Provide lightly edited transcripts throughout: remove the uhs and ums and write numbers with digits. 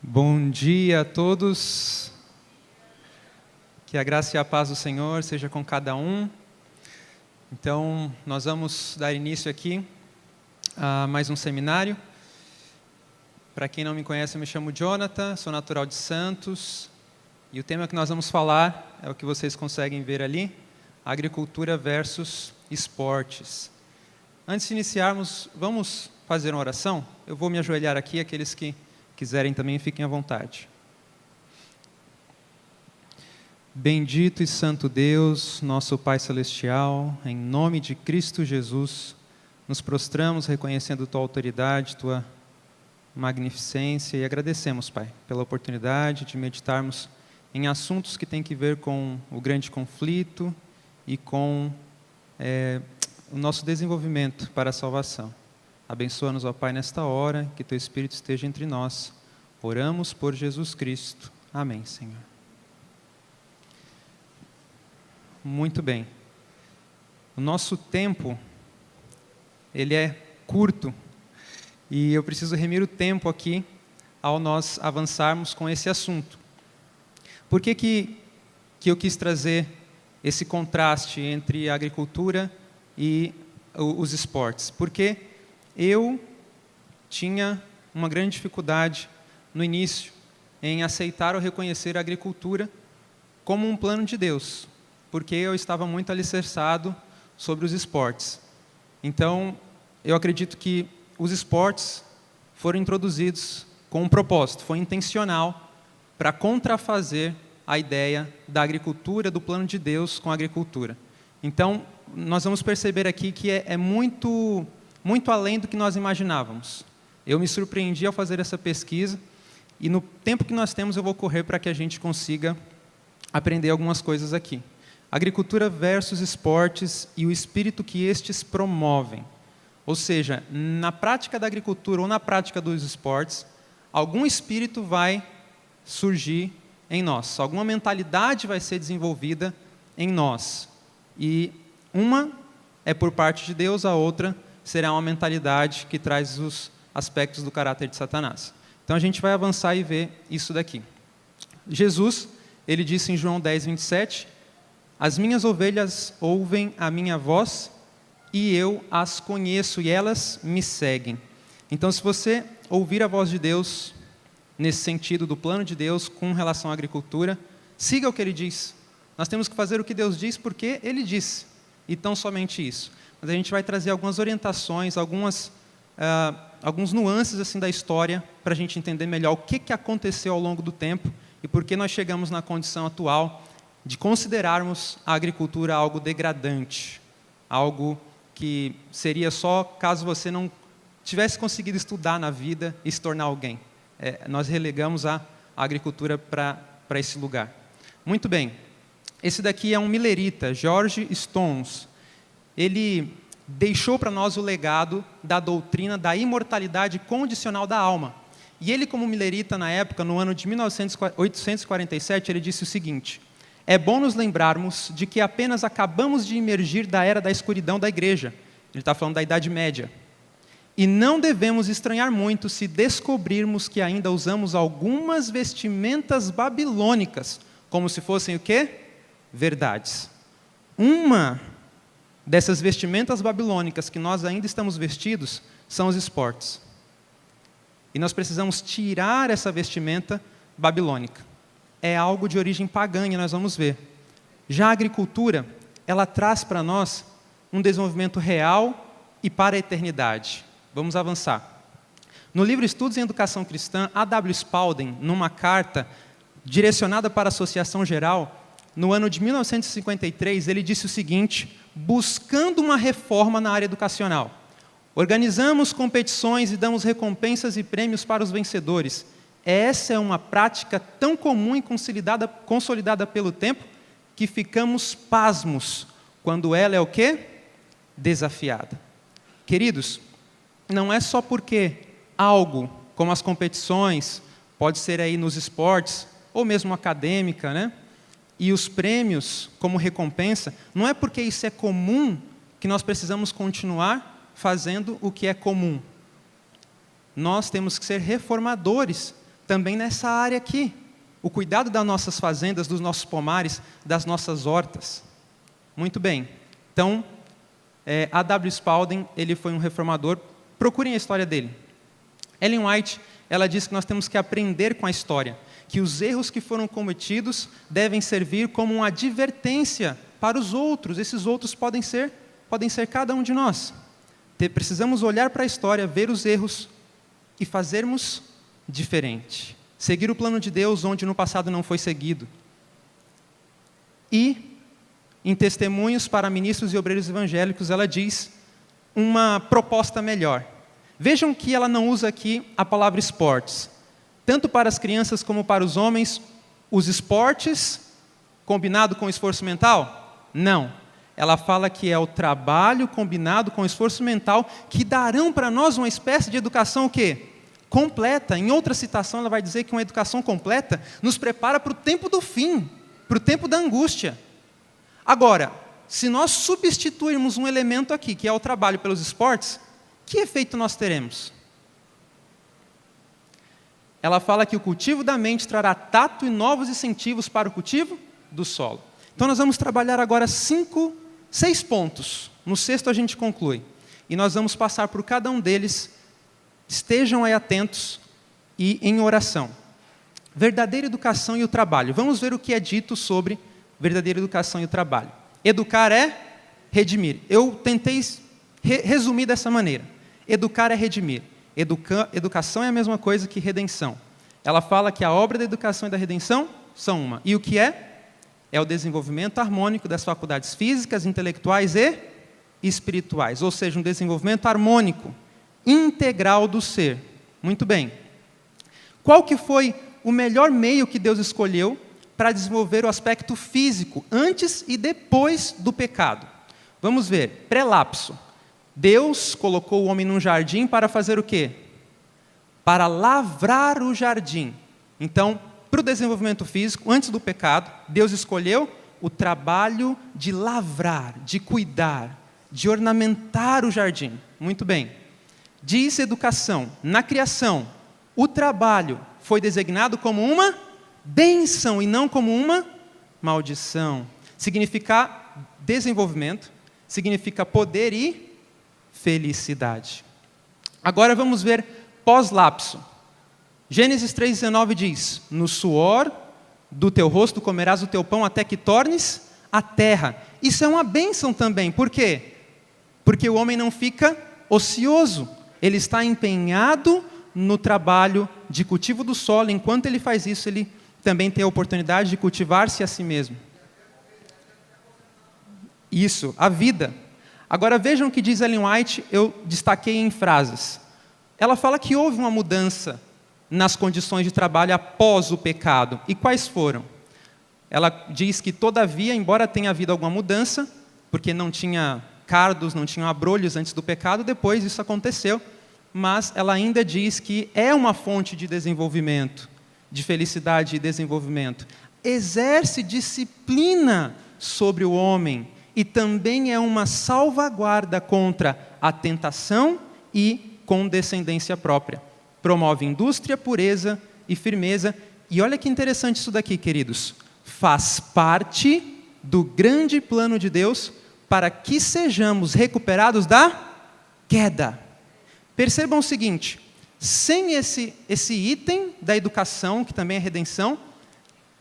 Bom dia a todos, que a graça e a paz do Senhor seja com cada um. Então, nós vamos dar início aqui a mais um seminário. Para quem não me conhece, eu me chamo Jonathan, sou natural de Santos, e o tema que nós vamos falar é o que vocês conseguem ver ali, agricultura versus esportes. Antes de iniciarmos, vamos fazer uma oração? Eu vou me ajoelhar aqui, aqueles que quiserem também, fiquem à vontade. Bendito e santo Deus, nosso Pai Celestial, em nome de Cristo Jesus, nos prostramos reconhecendo Tua autoridade, Tua magnificência e agradecemos, Pai, pela oportunidade de meditarmos em assuntos que têm que ver com o grande conflito e com o nosso desenvolvimento para a salvação. Abençoa-nos, ó Pai, nesta hora, que Teu Espírito esteja entre nós. Oramos por Jesus Cristo. Amém, Senhor. Muito bem. O nosso tempo, ele é curto, e eu preciso remir o tempo aqui ao nós avançarmos com esse assunto. Por que eu quis trazer esse contraste entre a agricultura e os esportes? Porque eu tinha uma grande dificuldade no início em aceitar ou reconhecer a agricultura como um plano de Deus, porque eu estava muito alicerçado sobre os esportes. Então, eu acredito que os esportes foram introduzidos com um propósito, foi intencional para contrafazer a ideia da agricultura, do plano de Deus com a agricultura. Então, nós vamos perceber aqui que é muito além do que nós imaginávamos. Eu me surpreendi ao fazer essa pesquisa e no tempo que nós temos eu vou correr para que a gente consiga aprender algumas coisas aqui. Agricultura versus esportes e o espírito que estes promovem. Ou seja, na prática da agricultura ou na prática dos esportes, algum espírito vai surgir em nós, alguma mentalidade vai ser desenvolvida em nós. E uma é por parte de Deus, a outra será uma mentalidade que traz os aspectos do caráter de Satanás. Então a gente vai avançar e ver isso daqui. Jesus, ele disse em João 10, 27, as minhas ovelhas ouvem a minha voz e eu as conheço e elas me seguem. Então se você ouvir a voz de Deus, nesse sentido do plano de Deus com relação à agricultura, siga o que ele diz. Nós temos que fazer o que Deus diz porque ele disse, e tão somente isso. Mas a gente vai trazer algumas orientações, alguns nuances assim, da história para a gente entender melhor o que aconteceu ao longo do tempo e por que nós chegamos na condição atual de considerarmos a agricultura algo degradante, algo que seria só caso você não tivesse conseguido estudar na vida e se tornar alguém. Nós relegamos a agricultura para esse lugar. Muito bem, esse daqui é um milerita, George Stones. Ele deixou para nós o legado da doutrina da imortalidade condicional da alma. E ele, como milerita na época, no ano de 1847, ele disse o seguinte: é bom nos lembrarmos de que apenas acabamos de emergir da era da escuridão da igreja. Ele está falando da Idade Média. E não devemos estranhar muito se descobrirmos que ainda usamos algumas vestimentas babilônicas, como se fossem o quê? Verdades. Uma dessas vestimentas babilônicas que nós ainda estamos vestidos são os esportes. E nós precisamos tirar essa vestimenta babilônica. É algo de origem pagã, e nós vamos ver. Já a agricultura, ela traz para nós um desenvolvimento real e para a eternidade. Vamos avançar. No livro Estudos em Educação Cristã, A.W. Spalding, numa carta direcionada para a Associação Geral, no ano de 1953, ele disse o seguinte, buscando uma reforma na área educacional. Organizamos competições e damos recompensas e prêmios para os vencedores. Essa é uma prática tão comum e consolidada pelo tempo que ficamos pasmos quando ela é o quê? Desafiada. Queridos, não é só porque algo, como as competições, pode ser aí nos esportes, ou mesmo acadêmica, né? E os prêmios como recompensa, não é porque isso é comum que nós precisamos continuar fazendo o que é comum. Nós temos que ser reformadores também nessa área aqui. O cuidado das nossas fazendas, dos nossos pomares, das nossas hortas. Muito bem. Então, A.W. Spalding, ele foi um reformador. Procurem a história dele. Ellen White, ela diz que nós temos que aprender com a história, que os erros que foram cometidos devem servir como uma advertência para os outros. Esses outros podem ser cada um de nós. Precisamos olhar para a história, ver os erros e fazermos diferente. Seguir o plano de Deus onde no passado não foi seguido. E, em Testemunhos para Ministros e Obreiros Evangélicos, ela diz uma proposta melhor. Vejam que ela não usa aqui a palavra esportes. Tanto para as crianças como para os homens, os esportes combinado com esforço mental? Não. Ela fala que é o trabalho combinado com esforço mental que darão para nós uma espécie de educação o quê? Completa. Em outra citação, ela vai dizer que uma educação completa nos prepara para o tempo do fim, para o tempo da angústia. Agora, se nós substituirmos um elemento aqui, que é o trabalho pelos esportes, que efeito nós teremos? Ela fala que o cultivo da mente trará tato e novos incentivos para o cultivo do solo. Então nós vamos trabalhar agora 6 pontos. No 6º a gente conclui. E nós vamos passar por cada um deles. Estejam aí atentos e em oração. Verdadeira educação e o trabalho. Vamos ver o que é dito sobre verdadeira educação e o trabalho. Educar é redimir. Eu tentei resumir dessa maneira. Educar é redimir. Educação é a mesma coisa que redenção. Ela fala que a obra da educação e da redenção são uma. E o que é? É o desenvolvimento harmônico das faculdades físicas, intelectuais e espirituais. Ou seja, um desenvolvimento harmônico, integral do ser. Muito bem. Qual que foi o melhor meio que Deus escolheu para desenvolver o aspecto físico, antes e depois do pecado? Vamos ver. Prelapso. Deus colocou o homem num jardim para fazer o quê? Para lavrar o jardim. Então, para o desenvolvimento físico, antes do pecado, Deus escolheu o trabalho de lavrar, de cuidar, de ornamentar o jardim. Muito bem. Diz educação. Na criação, o trabalho foi designado como uma bênção e não como uma maldição. Significa desenvolvimento, significa poder e felicidade. Agora vamos ver pós-lapso. Gênesis 3,19 diz: no suor do teu rosto comerás o teu pão até que tornes a terra. Isso é uma bênção também. Por quê? Porque o homem não fica ocioso. Ele está empenhado no trabalho de cultivo do solo. Enquanto ele faz isso, ele também tem a oportunidade de cultivar-se a si mesmo. Isso, a vida. Agora vejam o que diz Ellen White, eu destaquei em frases. Ela fala que houve uma mudança nas condições de trabalho após o pecado. E quais foram? Ela diz que, todavia, embora tenha havido alguma mudança, porque não tinha cardos, não tinha abrolhos antes do pecado, depois isso aconteceu, mas ela ainda diz que é uma fonte de desenvolvimento, de felicidade e desenvolvimento. Exerce disciplina sobre o homem e também é uma salvaguarda contra a tentação e condescendência própria. Promove indústria, pureza e firmeza. E olha que interessante isso daqui, queridos. Faz parte do grande plano de Deus para que sejamos recuperados da queda. Percebam o seguinte, sem esse item da educação, que também é redenção,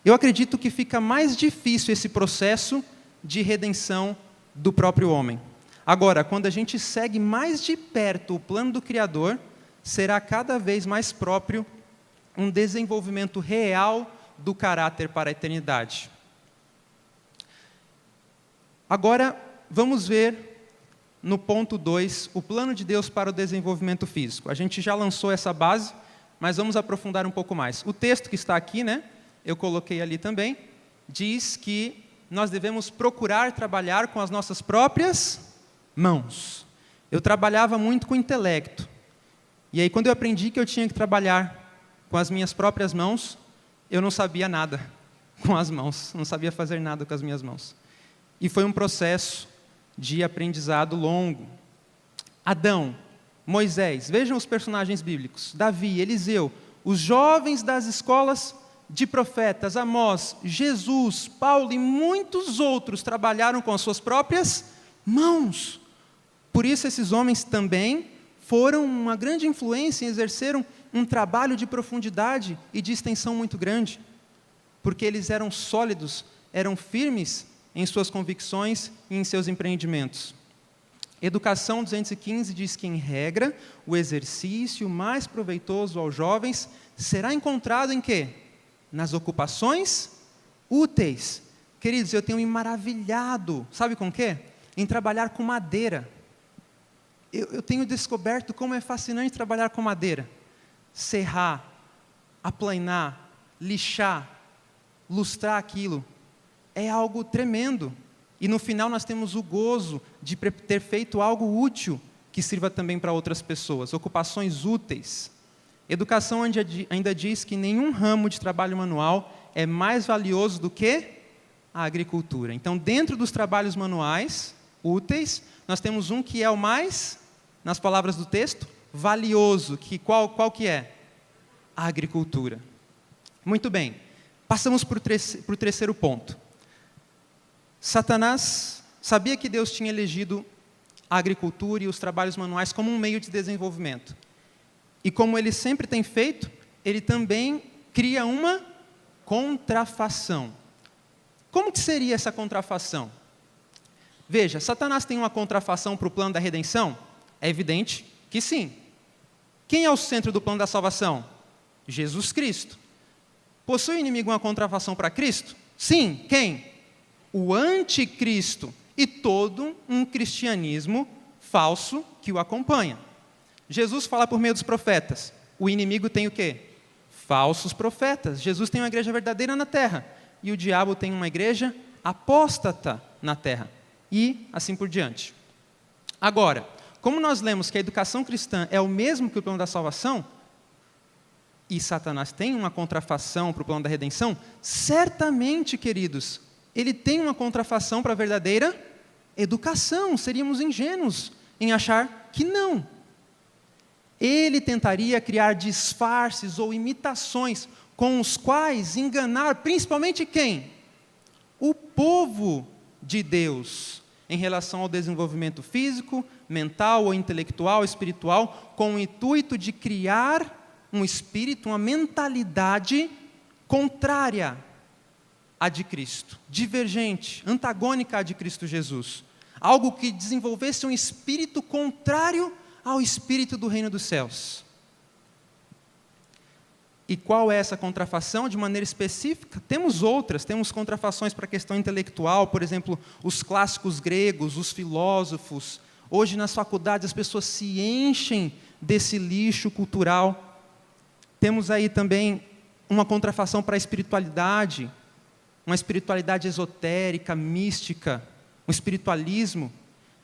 eu acredito que fica mais difícil esse processo de redenção do próprio homem. Agora, quando a gente segue mais de perto o plano do Criador, será cada vez mais próprio um desenvolvimento real do caráter para a eternidade. Agora, vamos ver no ponto 2, o plano de Deus para o desenvolvimento físico. A gente já lançou essa base, mas vamos aprofundar um pouco mais. O texto que está aqui, eu coloquei ali também, diz que nós devemos procurar trabalhar com as nossas próprias mãos. Eu trabalhava muito com o intelecto. E aí, quando eu aprendi que eu tinha que trabalhar com as minhas próprias mãos, eu não sabia nada com as mãos, não sabia fazer nada com as minhas mãos. E foi um processo de aprendizado longo. Adão, Moisés, vejam os personagens bíblicos, Davi, Eliseu, os jovens das escolas de profetas, Amós, Jesus, Paulo e muitos outros trabalharam com as suas próprias mãos. Por isso esses homens também foram uma grande influência e exerceram um trabalho de profundidade e de extensão muito grande, porque eles eram sólidos, eram firmes em suas convicções e em seus empreendimentos. Educação 215 diz que, em regra, o exercício mais proveitoso aos jovens será encontrado em quê? Nas ocupações úteis. Queridos, eu tenho me maravilhado, sabe com o quê? Em trabalhar com madeira. Eu tenho descoberto como é fascinante trabalhar com madeira. Serrar, aplainar, lixar, lustrar aquilo. É algo tremendo. E no final nós temos o gozo de ter feito algo útil que sirva também para outras pessoas. Ocupações úteis. Educação ainda diz que nenhum ramo de trabalho manual é mais valioso do que a agricultura. Então, dentro dos trabalhos manuais úteis, nós temos um que é o mais, nas palavras do texto, valioso. Qual que é? A agricultura. Muito bem. Passamos para o terceiro ponto. Satanás sabia que Deus tinha elegido a agricultura e os trabalhos manuais como um meio de desenvolvimento. E como ele sempre tem feito, ele também cria uma contrafação. Como que seria essa contrafação? Veja, Satanás tem uma contrafação para o plano da redenção? É evidente que sim. Quem é o centro do plano da salvação? Jesus Cristo. Possui o inimigo uma contrafação para Cristo? Sim. Quem? O anticristo e todo um cristianismo falso que o acompanha. Jesus fala por meio dos profetas. O inimigo tem o quê? Falsos profetas. Jesus tem uma igreja verdadeira na terra e o diabo tem uma igreja apóstata na terra. E assim por diante. Agora, como nós lemos que a educação cristã é o mesmo que o plano da salvação, e Satanás tem uma contrafação para o plano da redenção, certamente, queridos, ele tem uma contrafação para a verdadeira educação. Seríamos ingênuos em achar que não. Ele tentaria criar disfarces ou imitações com os quais enganar principalmente quem? O povo de Deus, em relação ao desenvolvimento físico, mental ou intelectual, espiritual, com o intuito de criar um espírito, uma mentalidade contrária à de Cristo, divergente, antagônica à de Cristo Jesus. Algo que desenvolvesse um espírito contrário ao espírito do reino dos céus. E qual é essa contrafação? De maneira específica, temos outras, temos contrafações para a questão intelectual, por exemplo, os clássicos gregos, os filósofos. Hoje nas faculdades as pessoas se enchem desse lixo cultural. Temos aí também uma contrafação para a espiritualidade, uma espiritualidade esotérica, mística, um espiritualismo.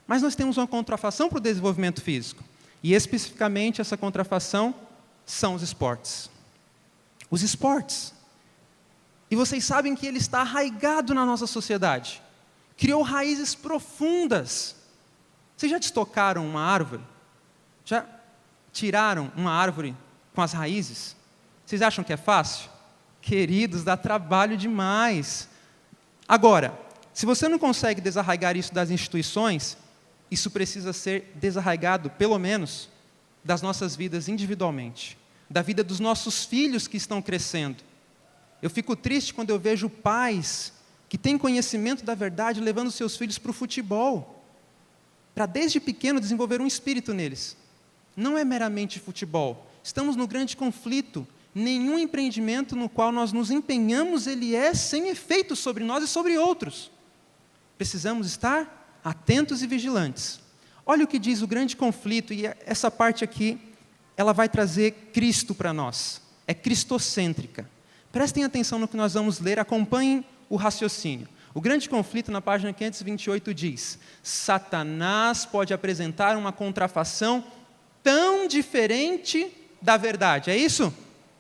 Mas nós temos uma contrafação para o desenvolvimento físico. E especificamente essa contrafação são os esportes. Os esportes. E vocês sabem que ele está arraigado na nossa sociedade. Criou raízes profundas. Vocês já destocaram uma árvore? Já tiraram uma árvore com as raízes? Vocês acham que é fácil? Queridos, dá trabalho demais. Agora, se você não consegue desarraigar isso das instituições, isso precisa ser desarraigado, pelo menos, das nossas vidas individualmente, da vida dos nossos filhos que estão crescendo. Eu fico triste quando eu vejo pais que têm conhecimento da verdade levando seus filhos para o futebol, para desde pequeno desenvolver um espírito neles. Não é meramente futebol. Estamos no grande conflito. Nenhum empreendimento no qual nós nos empenhamos, ele é sem efeito sobre nós e sobre outros. Precisamos estar atentos e vigilantes. Olha o que diz o grande conflito, e essa parte aqui, ela vai trazer Cristo para nós. É cristocêntrica. Prestem atenção no que nós vamos ler, acompanhem o raciocínio. O grande conflito, na página 528, diz: Satanás pode apresentar uma contrafação tão diferente da verdade. É isso?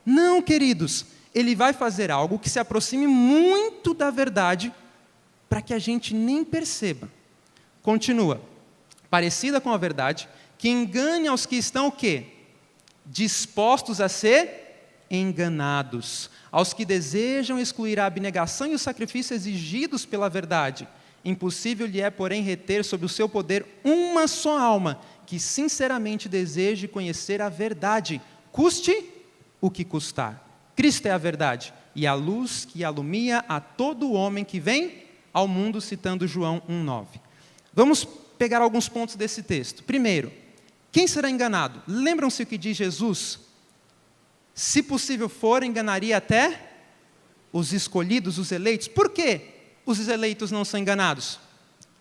Não, queridos. Ele vai fazer algo que se aproxime muito da verdade, para que a gente nem perceba. Continua. Parecida com a verdade, que engane aos que estão o quê? Dispostos a se enganados. Aos que desejam excluir a abnegação e o sacrifício exigidos pela verdade, impossível lhe é, porém, reter sob o seu poder uma só alma, que sinceramente deseje conhecer a verdade, custe o que custar. Cristo é a verdade, e a luz que alumia a todo homem que vem ao mundo, citando João 1,9. Vamos pegar alguns pontos desse texto. Primeiro, quem será enganado? Lembram-se o que diz Jesus? Se possível for, enganaria até os escolhidos, os eleitos. Por que os eleitos não são enganados?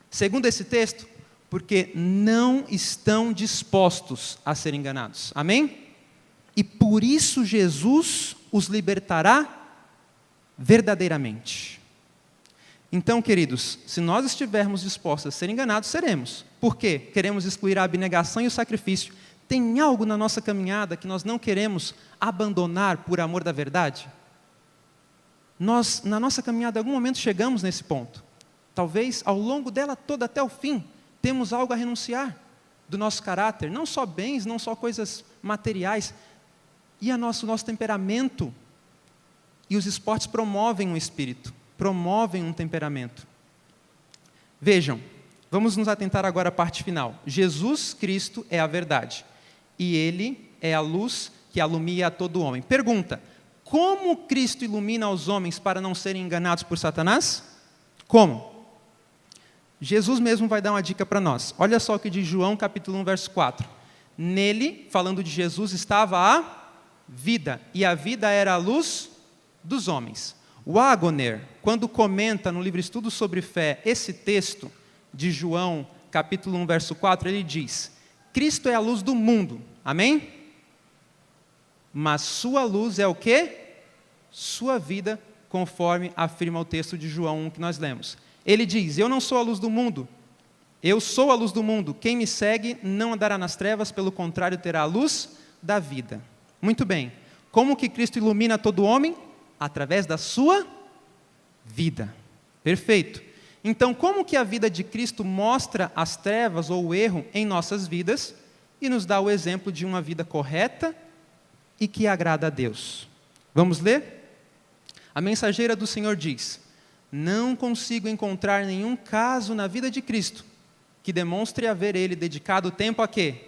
Segundo esse texto, porque não estão dispostos a ser enganados. Amém? E por isso Jesus os libertará verdadeiramente. Então, queridos, se nós estivermos dispostos a ser enganados, seremos. Por quê? Queremos excluir a abnegação e o sacrifício. Tem algo na nossa caminhada que nós não queremos abandonar por amor da verdade? Nós, na nossa caminhada, em algum momento chegamos nesse ponto. Talvez, ao longo dela toda, até o fim, temos algo a renunciar do nosso caráter. Não só bens, não só coisas materiais. E o nosso temperamento. E os esportes promovem um espírito, promovem um temperamento. Vejam, vamos nos atentar agora à parte final. Jesus Cristo é a verdade. E Ele é a luz que alumia a todo homem. Pergunta, como Cristo ilumina os homens para não serem enganados por Satanás? Como? Jesus mesmo vai dar uma dica para nós. Olha só o que diz João capítulo 1, verso 4. Nele, falando de Jesus, estava a vida, e a vida era a luz dos homens. O Agoner, quando comenta no livro Estudo sobre Fé, esse texto de João, capítulo 1, verso 4, ele diz, Cristo é a luz do mundo, amém? Mas sua luz é o quê? Sua vida, conforme afirma o texto de João 1 que nós lemos. Ele diz, eu não sou a luz do mundo, eu sou a luz do mundo, quem me segue não andará nas trevas, pelo contrário terá a luz da vida. Muito bem, como que Cristo ilumina todo homem? Através da sua vida. Perfeito. Então, como que a vida de Cristo mostra as trevas ou o erro em nossas vidas e nos dá o exemplo de uma vida correta e que agrada a Deus? Vamos ler? A mensageira do Senhor diz, não consigo encontrar nenhum caso na vida de Cristo que demonstre haver Ele dedicado tempo a quê?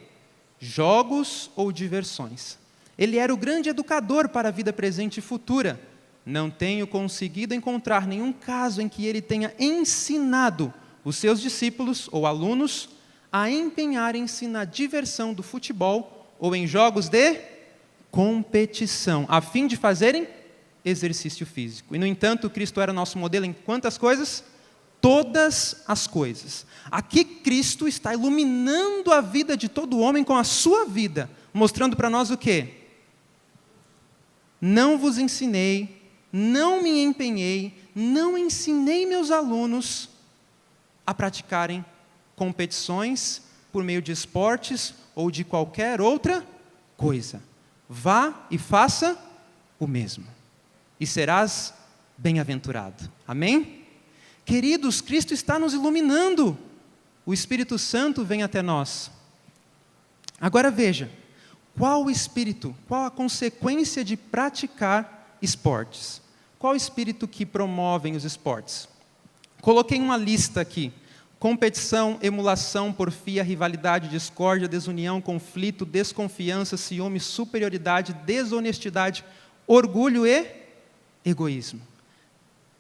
Jogos ou diversões. Ele era o grande educador para a vida presente e futura. Não tenho conseguido encontrar nenhum caso em que ele tenha ensinado os seus discípulos ou alunos a empenharem-se na diversão do futebol ou em jogos de competição, a fim de fazerem exercício físico. E, no entanto, Cristo era nosso modelo em quantas coisas? Todas as coisas. Aqui Cristo está iluminando a vida de todo homem com a sua vida, mostrando para nós o quê? Não vos ensinei, não me empenhei, não ensinei meus alunos a praticarem competições por meio de esportes ou de qualquer outra coisa. Vá e faça o mesmo, e serás bem-aventurado. Amém? Queridos, Cristo está nos iluminando. O Espírito Santo vem até nós. Agora veja, qual o espírito, qual a consequência de praticar esportes? Qual o espírito que promovem os esportes? Coloquei uma lista aqui. Competição, emulação, porfia, rivalidade, discórdia, desunião, conflito, desconfiança, ciúme, superioridade, desonestidade, orgulho e egoísmo.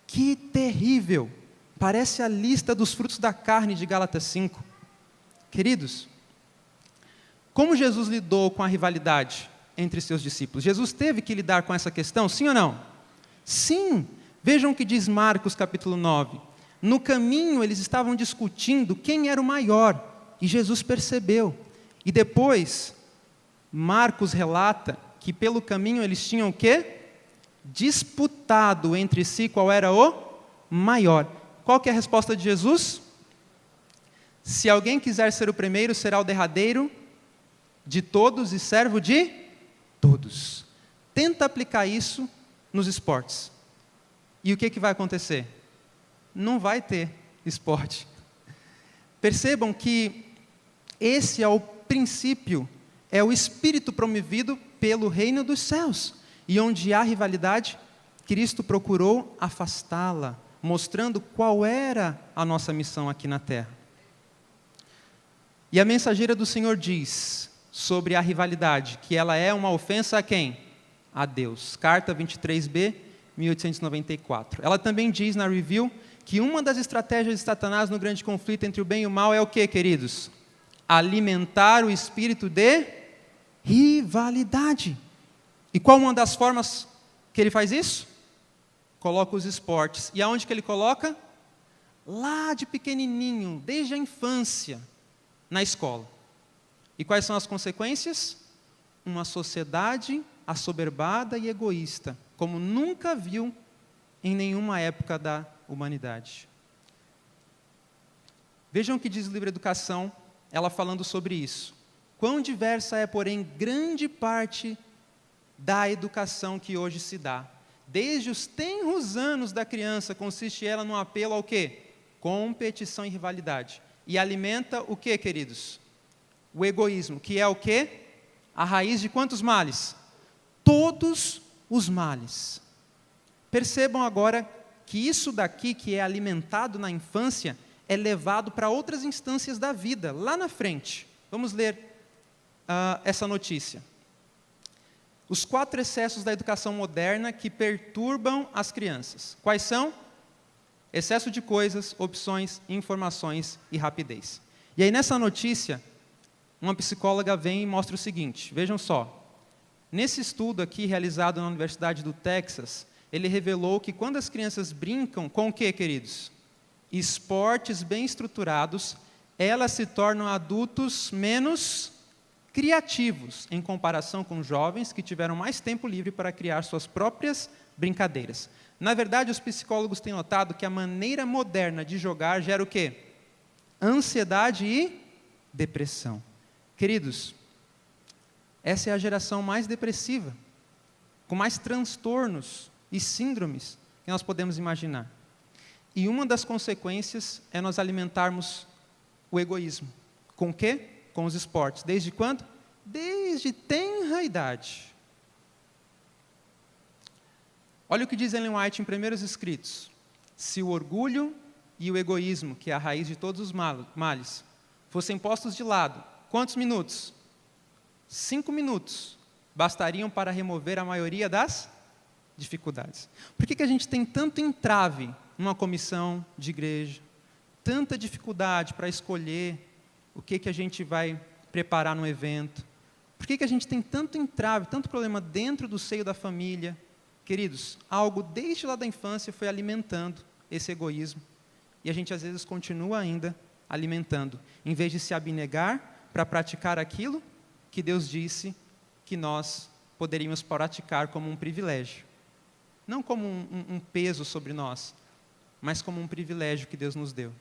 Que terrível! Parece a lista dos frutos da carne de Gálatas 5. Queridos, como Jesus lidou com a rivalidade entre seus discípulos? Jesus teve que lidar com essa questão, sim ou não? Sim! Vejam o que diz Marcos capítulo 9. No caminho eles estavam discutindo quem era o maior, e Jesus percebeu. E depois, Marcos relata que pelo caminho eles tinham o quê? Disputado entre si qual era o maior. Qual que é a resposta de Jesus? Se alguém quiser ser o primeiro, será o derradeiro de todos e servo de todos. Tenta aplicar isso nos esportes. E o que vai acontecer? Não vai ter esporte. Percebam que esse é o princípio, é o espírito promovido pelo reino dos céus. E onde há rivalidade, Cristo procurou afastá-la, mostrando qual era a nossa missão aqui na terra. E a mensageira do Senhor diz sobre a rivalidade, que ela é uma ofensa a quem? A Deus. Carta 23b, 1894. Ela também diz na review que uma das estratégias de Satanás no grande conflito entre o bem e o mal é o quê, queridos? Alimentar o espírito de rivalidade. E qual uma das formas que ele faz isso? Coloca os esportes. E aonde que ele coloca? Lá de pequenininho, desde a infância, na escola. E quais são as consequências? Uma sociedade assoberbada e egoísta, como nunca viu em nenhuma época da humanidade. Vejam o que diz o livro Educação, ela falando sobre isso. Quão diversa é, porém, grande parte da educação que hoje se dá. Desde os tenros anos da criança, consiste ela num apelo ao quê? Competição e rivalidade. E alimenta o quê, queridos? O egoísmo, que é o quê? A raiz de quantos males? Todos os males. Percebam agora que isso daqui que é alimentado na infância é levado para outras instâncias da vida, lá na frente. Vamos ler essa notícia. Os 4 excessos da educação moderna que perturbam as crianças. Quais são? Excesso de coisas, opções, informações e rapidez. E aí nessa notícia, uma psicóloga vem e mostra o seguinte, vejam só. Nesse estudo aqui, realizado na Universidade do Texas, ele revelou que quando as crianças brincam com o quê, queridos? Esportes bem estruturados, elas se tornam adultos menos criativos, em comparação com jovens que tiveram mais tempo livre para criar suas próprias brincadeiras. Na verdade, os psicólogos têm notado que a maneira moderna de jogar gera o quê? Ansiedade e depressão. Queridos, essa é a geração mais depressiva, com mais transtornos e síndromes que nós podemos imaginar. E uma das consequências é nós alimentarmos o egoísmo. Com o quê? Com os esportes. Desde quando? Desde tenra idade. Olha o que diz Ellen White em Primeiros Escritos. Se o orgulho e o egoísmo, que é a raiz de todos os males, fossem postos de lado, quantos minutos? 5 minutos bastariam para remover a maioria das dificuldades. Por que a gente tem tanto entrave numa comissão de igreja, tanta dificuldade para escolher o que a gente vai preparar no evento? Por que a gente tem tanto entrave, tanto problema dentro do seio da família? Queridos, algo desde lá da infância foi alimentando esse egoísmo. E a gente às vezes continua ainda alimentando, em vez de se abnegar para praticar aquilo que Deus disse que nós poderíamos praticar como um privilégio. Não como um peso sobre nós, mas como um privilégio que Deus nos deu.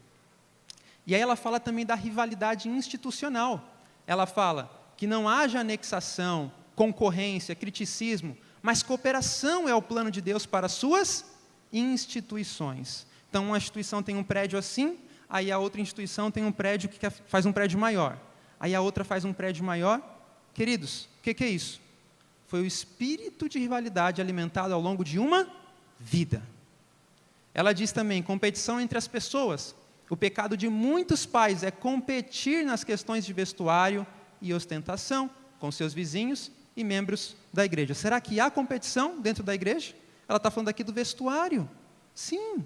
E aí ela fala também da rivalidade institucional. Ela fala que não haja anexação, concorrência, criticismo, mas cooperação é o plano de Deus para as suas instituições. Então, uma instituição tem um prédio assim, aí a outra instituição tem um prédio que faz um prédio maior. Aí a outra faz um prédio maior. Queridos, o que é isso? Foi o espírito de rivalidade alimentado ao longo de uma vida. Ela diz também, competição entre as pessoas. O pecado de muitos pais é competir nas questões de vestuário e ostentação com seus vizinhos e membros da igreja. Será que há competição dentro da igreja? Ela está falando aqui do vestuário. Sim.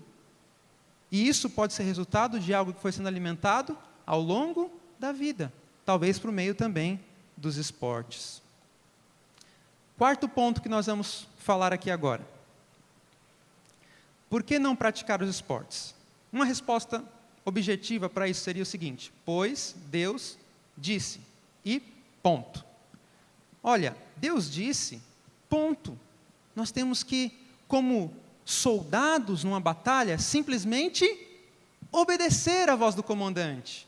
E isso pode ser resultado de algo que foi sendo alimentado ao longo da vida. Talvez por meio também dos esportes. Quarto ponto que nós vamos falar aqui agora. Por que não praticar os esportes? Uma resposta objetiva para isso seria o seguinte: pois Deus disse, e ponto. Olha, Deus disse, ponto. Nós temos que, como soldados numa batalha, simplesmente obedecer à voz do comandante.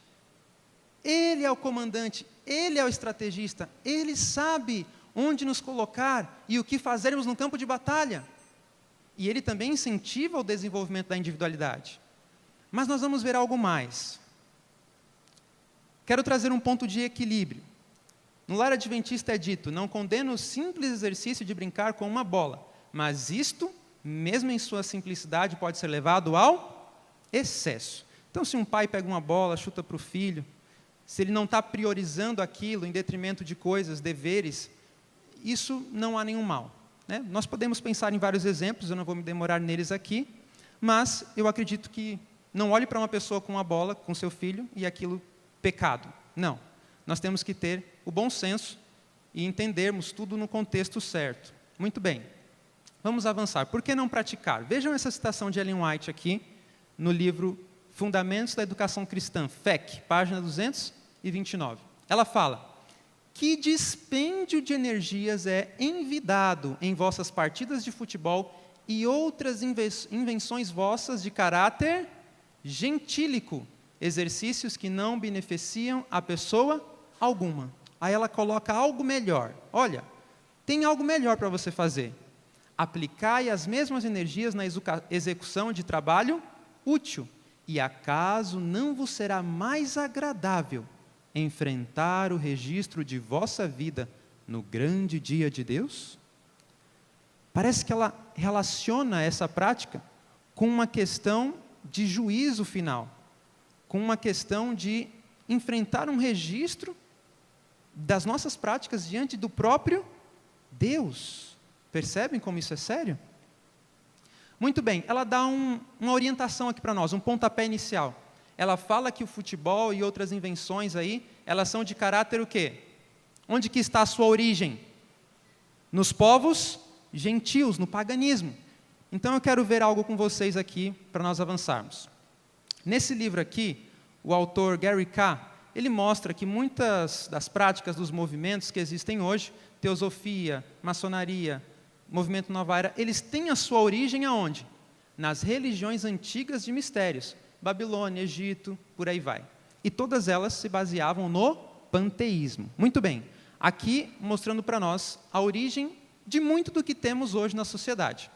Ele é o comandante, ele é o estrategista, ele sabe onde nos colocar e o que fazermos no campo de batalha. E ele também incentiva o desenvolvimento da individualidade. Mas nós vamos ver algo mais. Quero trazer um ponto de equilíbrio. No lar adventista é dito: não condeno o simples exercício de brincar com uma bola, mas isto, mesmo em sua simplicidade, pode ser levado ao excesso. Então, se um pai pega uma bola, chuta para o filho, se ele não está priorizando aquilo em detrimento de coisas, deveres, isso não há nenhum mal, né? Nós podemos pensar em vários exemplos, eu não vou me demorar neles aqui, mas eu acredito que não olhe para uma pessoa com uma bola, com seu filho, e aquilo pecado. Não. Nós temos que ter o bom senso e entendermos tudo no contexto certo. Muito bem. Vamos avançar. Por que não praticar? Vejam essa citação de Ellen White aqui, no livro Fundamentos da Educação Cristã, FEC, página 229. Ela fala: que dispêndio de energias é envidado em vossas partidas de futebol e outras invenções vossas de caráter gentílico, exercícios que não beneficiam a pessoa alguma. Aí ela coloca algo melhor. Olha, tem algo melhor para você fazer. Aplicai as mesmas energias na execução de trabalho útil, e acaso não vos será mais agradável enfrentar o registro de vossa vida no grande dia de Deus? Parece que ela relaciona essa prática com uma questão de juízo final, com uma questão de enfrentar um registro das nossas práticas diante do próprio Deus. Percebem como isso é sério? Muito bem, ela dá uma orientação aqui para nós, um pontapé inicial. Ela fala que o futebol e outras invenções aí, elas são de caráter o quê? Onde que está a sua origem? Nos povos gentios, no paganismo. Então eu quero ver algo com vocês aqui para nós avançarmos. Nesse livro aqui, o autor Gary K., ele mostra que muitas das práticas dos movimentos que existem hoje, teosofia, maçonaria, movimento Nova Era, eles têm a sua origem aonde? Nas religiões antigas de mistérios, Babilônia, Egito, por aí vai. E todas elas se baseavam no panteísmo. Muito bem, aqui mostrando para nós a origem de muito do que temos hoje na sociedade.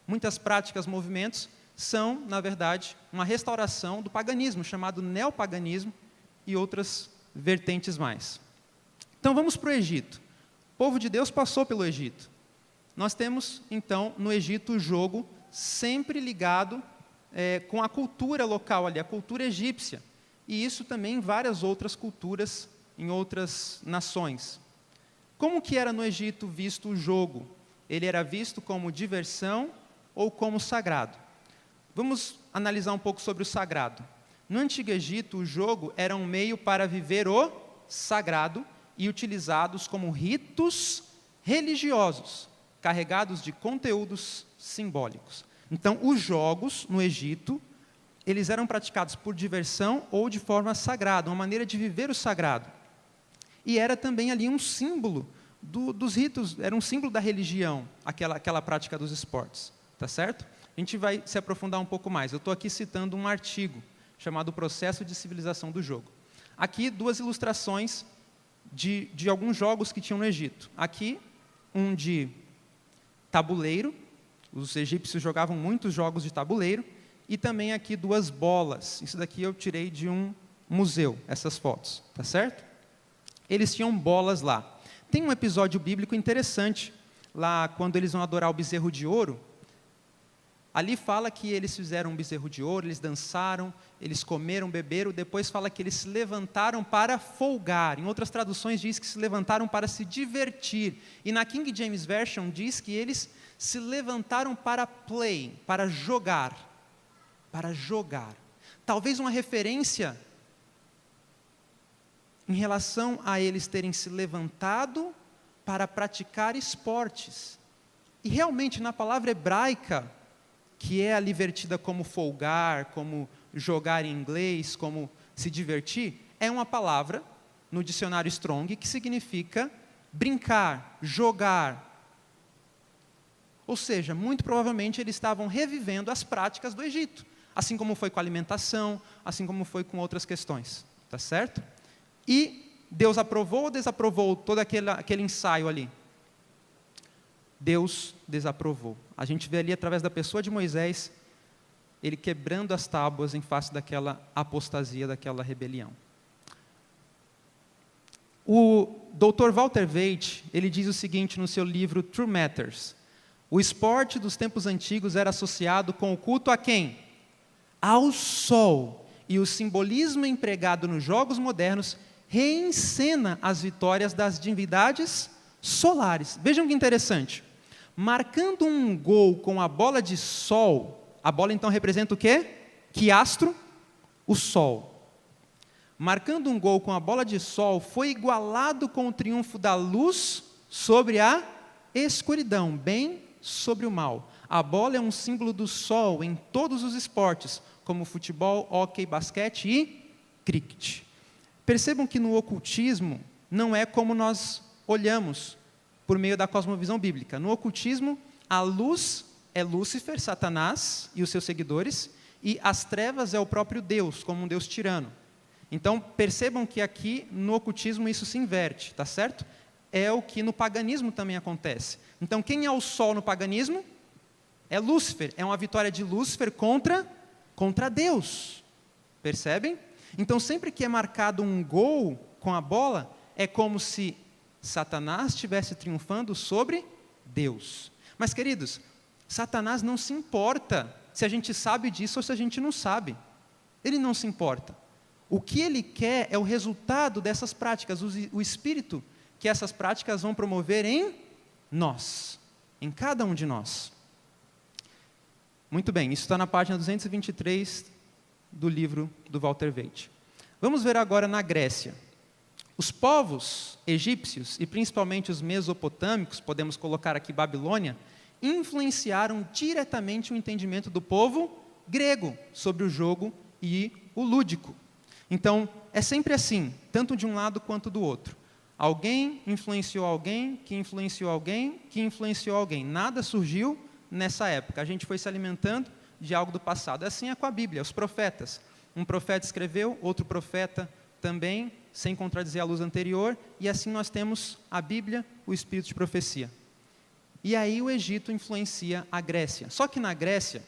Muitas práticas, movimentos, são, na verdade, uma restauração do paganismo, chamado neopaganismo, e outras vertentes mais. Então vamos para o Egito. O povo de Deus passou pelo Egito. Nós temos, então, no Egito, o jogo sempre ligado com a cultura local ali, a cultura egípcia. E isso também em várias outras culturas, em outras nações. Como que era no Egito visto o jogo? Ele era visto como diversão ou como sagrado? Vamos analisar um pouco sobre o sagrado. No Antigo Egito, o jogo era um meio para viver o sagrado e utilizados como ritos religiosos, carregados de conteúdos simbólicos. Então, os jogos no Egito, eles eram praticados por diversão ou de forma sagrada, uma maneira de viver o sagrado. E era também ali um símbolo dos ritos, era um símbolo da religião, aquela prática dos esportes, tá certo? A gente vai se aprofundar um pouco mais. Eu estou aqui citando um artigo chamado Processo de Civilização do Jogo. Aqui, duas ilustrações de alguns jogos que tinham no Egito. Aqui, um de tabuleiro, os egípcios jogavam muitos jogos de tabuleiro, e também aqui duas bolas. Isso daqui eu tirei de um museu, essas fotos, tá certo? Eles tinham bolas lá. Tem um episódio bíblico interessante, lá quando eles vão adorar o bezerro de ouro. Ali fala que eles fizeram um bezerro de ouro, eles dançaram, eles comeram, beberam, depois fala que eles se levantaram para folgar. Em outras traduções diz que se levantaram para se divertir. E na King James Version diz que eles se levantaram para play, para jogar. Para jogar. Talvez uma referência em relação a eles terem se levantado para praticar esportes. E realmente na palavra hebraica, que é ali vertida como folgar, como jogar em inglês, como se divertir, é uma palavra, no dicionário Strong, que significa brincar, jogar. Ou seja, muito provavelmente eles estavam revivendo as práticas do Egito, assim como foi com a alimentação, assim como foi com outras questões, tá certo? E Deus aprovou ou desaprovou todo aquele ensaio ali? Deus desaprovou. A gente vê ali, através da pessoa de Moisés, ele quebrando as tábuas em face daquela apostasia, daquela rebelião. O Dr. Walter Waite, ele diz o seguinte no seu livro True Matters: o esporte dos tempos antigos era associado com o culto a quem? Ao sol. E o simbolismo empregado nos jogos modernos reencena as vitórias das divindades solares. Vejam que interessante. Marcando um gol com a bola de sol, a bola então representa o quê? Que astro? O sol. Marcando um gol com a bola de sol, foi igualado com o triunfo da luz sobre a escuridão, bem sobre o mal. A bola é um símbolo do sol em todos os esportes, como futebol, hóquei, basquete e cricket. Percebam que no ocultismo não é como nós olhamos por meio da cosmovisão bíblica. No ocultismo, a luz é Lúcifer, Satanás e os seus seguidores, e as trevas é o próprio Deus, como um Deus tirano. Então, percebam que aqui, no ocultismo, isso se inverte, tá certo? É o que no paganismo também acontece. Então, quem é o sol no paganismo? É Lúcifer. É uma vitória de Lúcifer contra Deus. Percebem? Então, sempre que é marcado um gol com a bola, é como se Satanás estivesse triunfando sobre Deus. Mas, queridos, Satanás não se importa se a gente sabe disso ou se a gente não sabe. Ele não se importa. O que ele quer é o resultado dessas práticas, o espírito que essas práticas vão promover em nós, em cada um de nós. Muito bem, isso está na página 223 do livro do Walter Waite. Vamos ver agora na Grécia. Os povos egípcios, e principalmente os mesopotâmicos, podemos colocar aqui Babilônia, influenciaram diretamente o entendimento do povo grego sobre o jogo e o lúdico. Então, é sempre assim, tanto de um lado quanto do outro. Alguém influenciou alguém, que influenciou alguém, que influenciou alguém. Nada surgiu nessa época. A gente foi se alimentando de algo do passado. Assim é com a Bíblia, os profetas. Um profeta escreveu, outro profeta também, sem contradizer a luz anterior, e assim nós temos a Bíblia, o espírito de profecia. E aí o Egito influencia a Grécia. Só que na Grécia,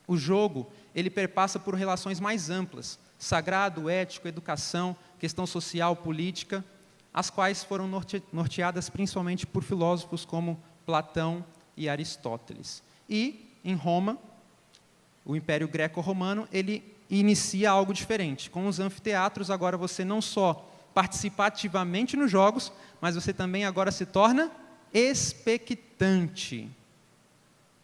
o jogo, ele perpassa por relações mais amplas. Sagrado, ético, educação, questão social, política, as quais foram norteadas principalmente por filósofos como Platão e Aristóteles. E, em Roma, o Império Greco-Romano, ele inicia algo diferente. Com os anfiteatros, agora você não só participa ativamente nos jogos, mas você também agora se torna expectante.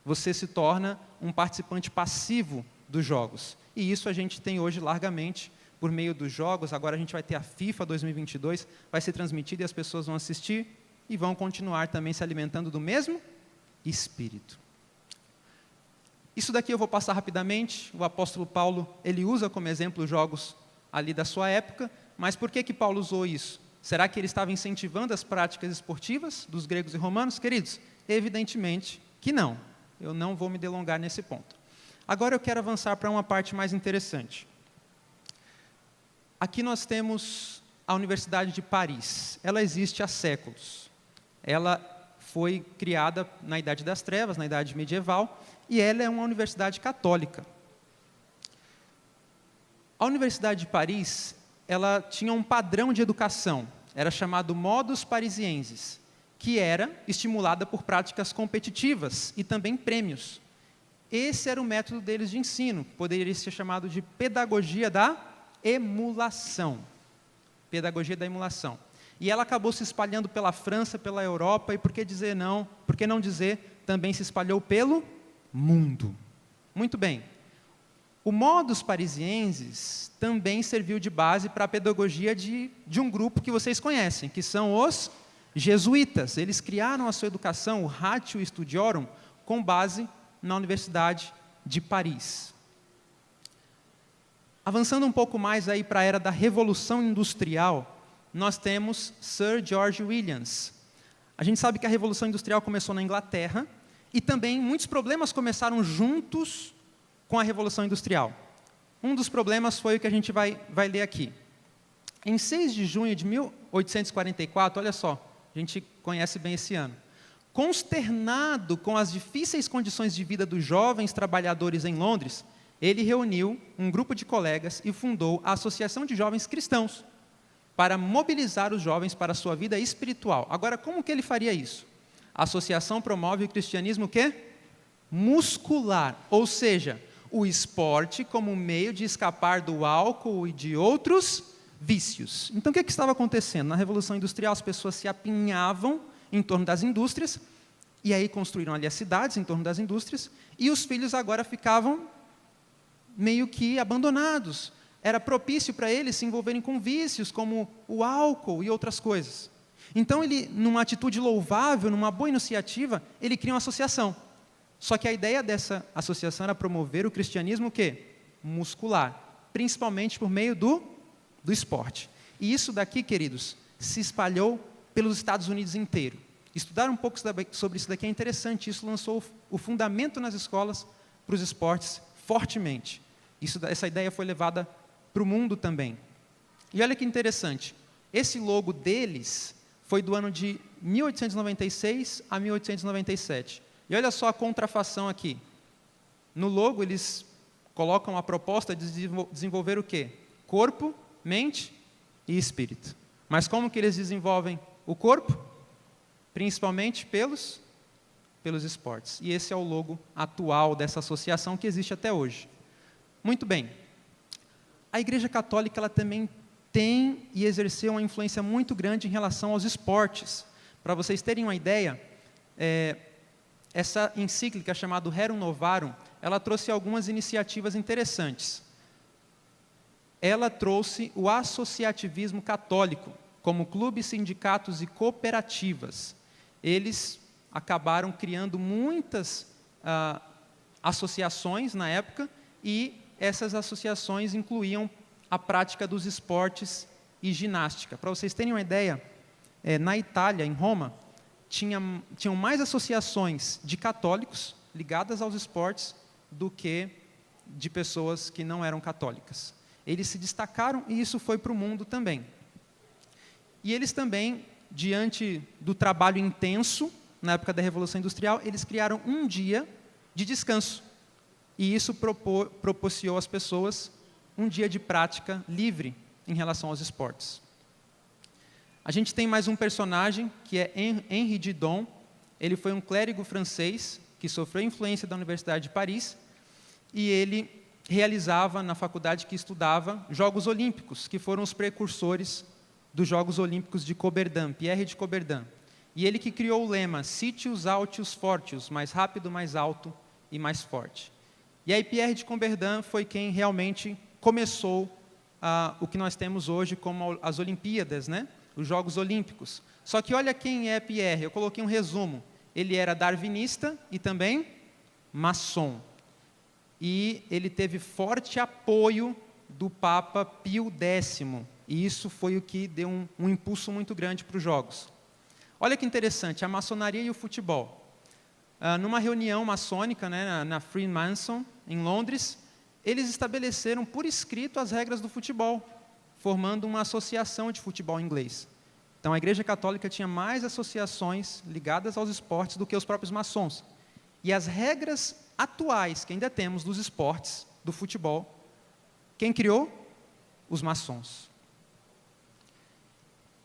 Você se torna um participante passivo dos jogos. E isso a gente tem hoje largamente por meio dos jogos. Agora a gente vai ter a FIFA 2022, vai ser transmitido e as pessoas vão assistir e vão continuar também se alimentando do mesmo espírito. Isso daqui eu vou passar rapidamente. O apóstolo Paulo, ele usa como exemplo os jogos ali da sua época, mas por que Paulo usou isso? Será que ele estava incentivando as práticas esportivas dos gregos e romanos? Queridos, evidentemente que não. Eu não vou me delongar nesse ponto. Agora eu quero avançar para uma parte mais interessante. Aqui nós temos a Universidade de Paris. Ela existe há séculos. Ela foi criada na Idade das Trevas, na Idade Medieval, e ela é uma universidade católica. A Universidade de Paris, ela tinha um padrão de educação, era chamado modus parisiensis, que era estimulada por práticas competitivas e também prêmios. Esse era o método deles de ensino, poderia ser chamado de pedagogia da emulação. Pedagogia da emulação. E ela acabou se espalhando pela França, pela Europa, e por que não dizer, também se espalhou pelo mundo. Muito bem. O modus parisiensis também serviu de base para a pedagogia de um grupo que vocês conhecem, que são os jesuítas. Eles criaram a sua educação, o Ratio Studiorum, com base na Universidade de Paris. Avançando um pouco mais aí para a era da Revolução Industrial, nós temos Sir George Williams. A gente sabe que a Revolução Industrial começou na Inglaterra e também muitos problemas começaram juntos com a Revolução Industrial. Um dos problemas foi o que a gente vai ler aqui. Em 6 de junho de 1844, olha só, a gente conhece bem esse ano. Consternado com as difíceis condições de vida dos jovens trabalhadores em Londres, ele reuniu um grupo de colegas e fundou a Associação de Jovens Cristãos, para mobilizar os jovens para a sua vida espiritual. Agora, como que ele faria isso? A associação promove o cristianismo o quê? Muscular, ou seja, o esporte como meio de escapar do álcool e de outros vícios. Então, o que estava acontecendo? Na Revolução Industrial, as pessoas se apinhavam em torno das indústrias, e aí construíram ali as cidades em torno das indústrias, e os filhos agora ficavam meio que abandonados. Era propício para eles se envolverem com vícios, como o álcool e outras coisas. Então, ele, numa atitude louvável, numa boa iniciativa, ele cria uma associação. Só que a ideia dessa associação era promover o cristianismo o quê? Muscular, principalmente por meio do esporte. E isso daqui, queridos, se espalhou pelos Estados Unidos inteiro. Estudar um pouco sobre isso daqui é interessante. Isso lançou o fundamento nas escolas para os esportes fortemente. Essa ideia foi levada para o mundo também. E olha que interessante. Esse logo deles foi do ano de 1896 a 1897. E olha só a contrafação aqui. No logo, eles colocam a proposta de desenvolver o quê? Corpo, mente e espírito. Mas como que eles desenvolvem o corpo? Principalmente pelos esportes. E esse é o logo atual dessa associação que existe até hoje. Muito bem. A Igreja Católica ela também tem e exerceu uma influência muito grande em relação aos esportes. Para vocês terem uma ideia, essa encíclica chamada Rerum Novarum, ela trouxe algumas iniciativas interessantes. Ela trouxe o associativismo católico, como clubes, sindicatos e cooperativas. Eles acabaram criando muitas associações na época, e essas associações incluíam a prática dos esportes e ginástica. Para vocês terem uma ideia, na Itália, em Roma, tinham mais associações de católicos ligadas aos esportes do que de pessoas que não eram católicas. Eles se destacaram e isso foi para o mundo também. E eles também, diante do trabalho intenso, na época da Revolução Industrial, eles criaram um dia de descanso. E isso propiciou às pessoas um dia de prática livre em relação aos esportes. A gente tem mais um personagem, que é Henri Didon. Ele foi um clérigo francês que sofreu influência da Universidade de Paris, e ele realizava, na faculdade que estudava, Jogos Olímpicos, que foram os precursores dos Jogos Olímpicos de Coubertin, Pierre de Coubertin. E ele que criou o lema, Sitius Altius Fortius, mais rápido, mais alto e mais forte. E aí Pierre de Coubertin foi quem realmente começou o que nós temos hoje como as Olimpíadas, né? Os Jogos Olímpicos. Só que olha quem é Pierre, eu coloquei um resumo. Ele era darwinista e também maçom. E ele teve forte apoio do Papa Pio X, e isso foi o que deu um impulso muito grande para os Jogos. Olha que interessante, a maçonaria e o futebol. Numa reunião maçônica, né, na Freemason, em Londres, eles estabeleceram por escrito as regras do futebol, formando uma associação de futebol inglês. Então, a Igreja Católica tinha mais associações ligadas aos esportes do que os próprios maçons. E as regras atuais que ainda temos dos esportes, do futebol, quem criou? Os maçons.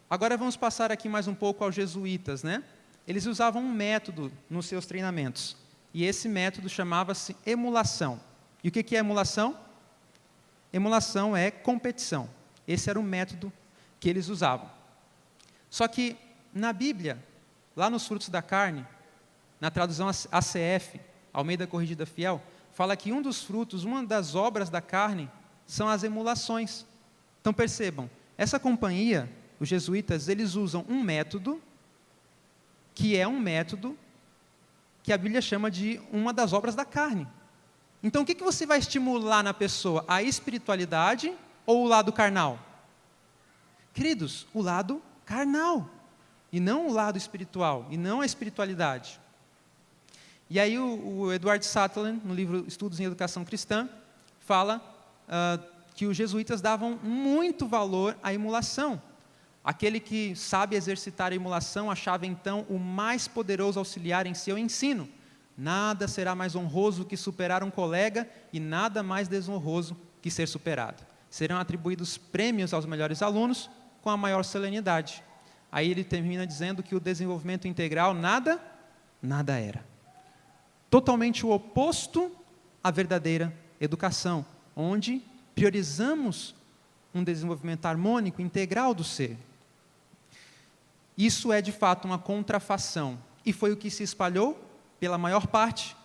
Agora vamos passar aqui mais um pouco aos jesuítas, né? Eles usavam um método nos seus treinamentos, e esse método chamava-se emulação. E o que é emulação? Emulação é competição. Esse era o método que eles usavam. Só que, na Bíblia, lá nos frutos da carne, na tradução ACF, Almeida Corrigida Fiel, fala que um dos frutos, uma das obras da carne, são as emulações. Então percebam, essa companhia, os jesuítas, eles usam um método, que é um método que a Bíblia chama de uma das obras da carne. Então o que você vai estimular na pessoa? A espiritualidade ou o lado carnal? Queridos, o lado carnal, e não o lado espiritual, e não a espiritualidade. E aí o Edward Sutherland, no livro Estudos em Educação Cristã, fala que os jesuítas davam muito valor à emulação. Aquele que sabe exercitar a emulação achava então o mais poderoso auxiliar em seu ensino. Nada será mais honroso que superar um colega e nada mais desonroso que ser superado. Serão atribuídos prêmios aos melhores alunos, com a maior solenidade. Aí ele termina dizendo que o desenvolvimento integral nada era. Totalmente o oposto à verdadeira educação, onde priorizamos um desenvolvimento harmônico, integral do ser. Isso é, de fato, uma contrafação. E foi o que se espalhou pela maior parte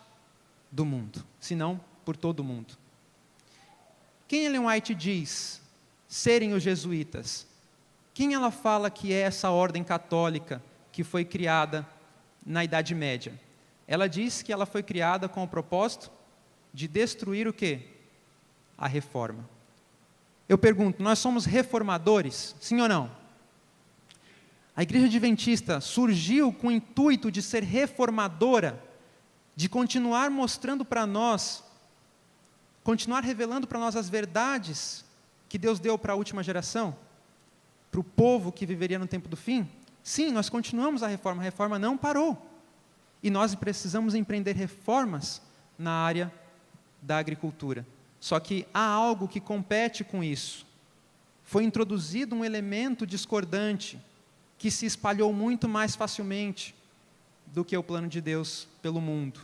do mundo, se não por todo o mundo. Quem Ellen White diz serem os jesuítas? Quem ela fala que é essa ordem católica que foi criada na Idade Média? Ela diz que ela foi criada com o propósito de destruir o quê? A reforma. Eu pergunto, nós somos reformadores? Sim ou não? A Igreja Adventista surgiu com o intuito de ser reformadora, de continuar mostrando para nós, continuar revelando para nós as verdades que Deus deu para a última geração, para o povo que viveria no tempo do fim? Sim, nós continuamos a reforma não parou. E nós precisamos empreender reformas na área da agricultura. Só que há algo que compete com isso. Foi introduzido um elemento discordante, que se espalhou muito mais facilmente do que o plano de Deus pelo mundo.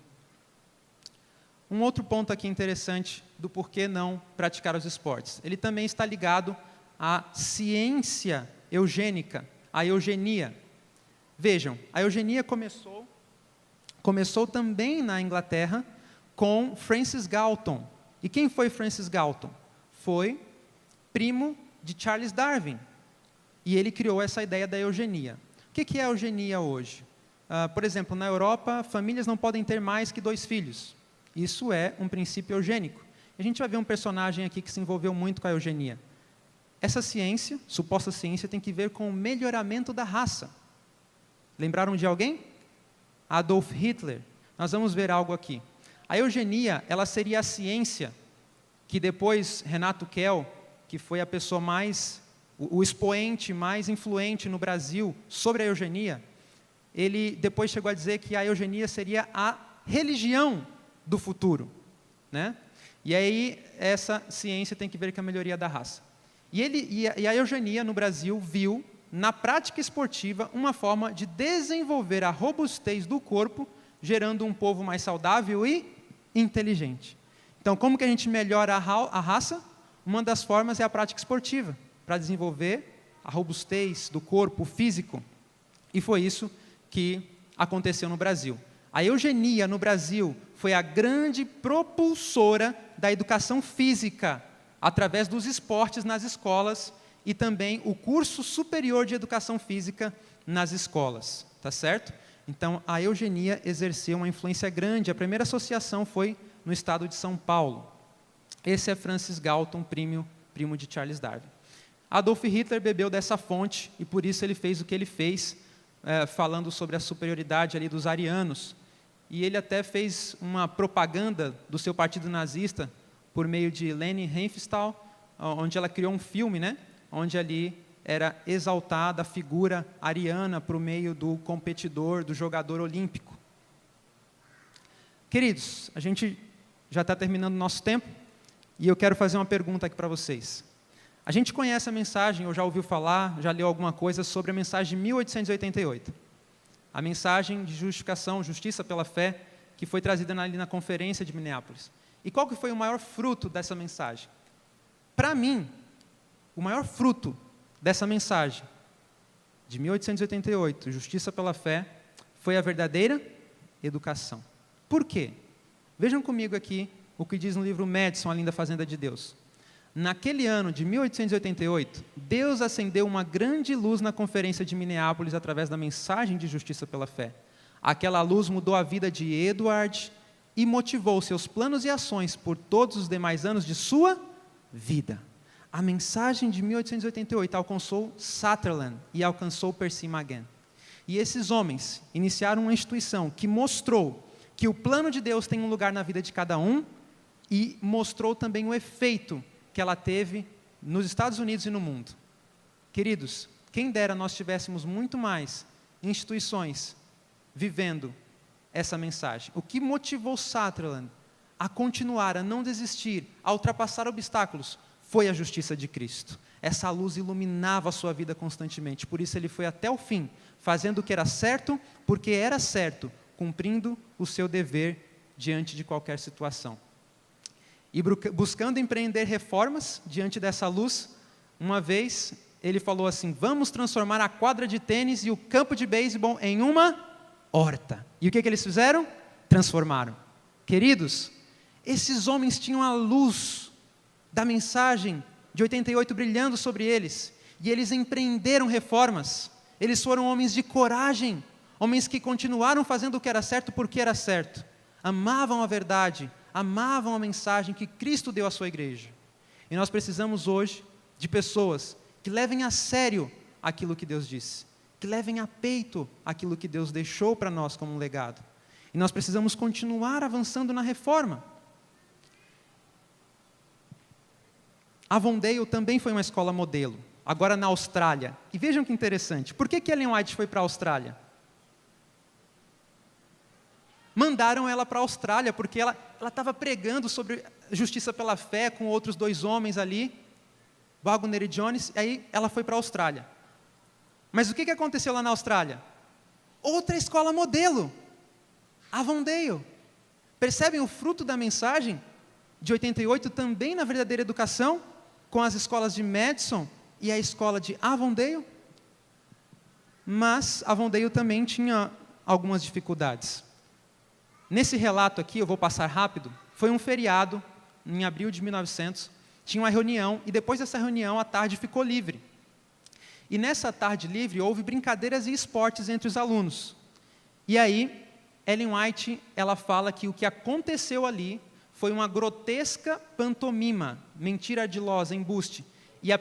Um outro ponto aqui interessante do porquê não praticar os esportes. Ele também está ligado à ciência eugênica, à eugenia. Vejam, a eugenia começou também na Inglaterra com Francis Galton. E quem foi Francis Galton? Foi primo de Charles Darwin. E ele criou essa ideia da eugenia. O que é a eugenia hoje? Por exemplo, na Europa, famílias não podem ter mais que 2 filhos. Isso é um princípio eugênico. A gente vai ver um personagem aqui que se envolveu muito com a eugenia. Essa ciência, suposta ciência, tem que ver com o melhoramento da raça. Lembraram de alguém? Adolf Hitler. Nós vamos ver algo aqui. A eugenia, ela seria a ciência que depois Renato Kell, que foi a pessoa o expoente mais influente no Brasil sobre a eugenia, ele depois chegou a dizer que a eugenia seria a religião do futuro, né? E aí essa ciência tem que ver com a melhoria da raça. E a eugenia no Brasil viu na prática esportiva uma forma de desenvolver a robustez do corpo, gerando um povo mais saudável e inteligente. Então, como que a gente melhora a raça? Uma das formas é a prática esportiva, para desenvolver a robustez do corpo físico. E foi isso que aconteceu no Brasil. A eugenia no Brasil foi a grande propulsora da educação física, através dos esportes nas escolas e também o curso superior de educação física nas escolas, tá certo? Então, a eugenia exerceu uma influência grande. A primeira associação foi no estado de São Paulo. Esse é Francis Galton, primo de Charles Darwin. Adolf Hitler bebeu dessa fonte e por isso ele fez o que ele fez, falando sobre a superioridade ali dos arianos. E ele até fez uma propaganda do seu partido nazista por meio de Leni Riefenstahl, onde ela criou um filme, né, onde ali era exaltada a figura ariana por meio do competidor, do jogador olímpico. Queridos, a gente já está terminando o nosso tempo e eu quero fazer uma pergunta aqui para vocês. A gente conhece a mensagem, ou já ouviu falar, já leu alguma coisa sobre a mensagem de 1888. A mensagem de justificação, justiça pela fé, que foi trazida ali na conferência de Minneapolis. E qual que foi o maior fruto dessa mensagem? Para mim, o maior fruto dessa mensagem de 1888, justiça pela fé, foi a verdadeira educação. Por quê? Vejam comigo aqui o que diz no livro Madison, Além da Fazenda de Deus. Naquele ano de 1888, Deus acendeu uma grande luz na conferência de Minneapolis através da mensagem de justiça pela fé. Aquela luz mudou a vida de Edward e motivou seus planos e ações por todos os demais anos de sua vida. A mensagem de 1888 alcançou Sutherland e alcançou Percy Magan. E esses homens iniciaram uma instituição que mostrou que o plano de Deus tem um lugar na vida de cada um e mostrou também o efeito que ela teve nos Estados Unidos e no mundo. Queridos, quem dera nós tivéssemos muito mais instituições vivendo essa mensagem. O que motivou Sutherland a continuar, a não desistir, a ultrapassar obstáculos, foi a justiça de Cristo. essa luz iluminava a sua vida constantemente. Por isso ele foi até o fim, fazendo o que era certo, porque era certo, cumprindo o seu dever diante de qualquer situação. E buscando empreender reformas diante dessa luz, uma vez ele falou assim: vamos transformar a quadra de tênis e o campo de beisebol em uma horta. E o que eles fizeram? Transformaram. Queridos, esses homens tinham a luz da mensagem de 88 brilhando sobre eles, e eles empreenderam reformas. Eles foram homens de coragem, homens que continuaram fazendo o que era certo porque era certo, amavam a verdade, amavam a mensagem que Cristo deu à sua igreja. E nós precisamos hoje de pessoas que levem a sério aquilo que Deus disse, que levem a peito aquilo que Deus deixou para nós como um legado. E nós precisamos continuar avançando na reforma. Avondale também foi uma escola modelo, agora na Austrália. E vejam que interessante, por que Ellen White foi para a Austrália? Mandaram ela para a Austrália, porque ela estava pregando sobre justiça pela fé com outros 2 homens ali, Wagner e Jones, e aí ela foi para a Austrália. Mas o que aconteceu lá na Austrália? Outra escola modelo, Avondale. Percebem o fruto da mensagem de 88 também na verdadeira educação, com as escolas de Madison e a escola de Avondale? Mas Avondale também tinha algumas dificuldades. Nesse relato aqui, eu vou passar rápido, foi um feriado, em abril de 1900, tinha uma reunião, e depois dessa reunião, a tarde ficou livre. E nessa tarde livre, houve brincadeiras e esportes entre os alunos. E aí, Ellen White, ela fala que o que aconteceu ali foi uma grotesca pantomima, mentira ardilosa, embuste, e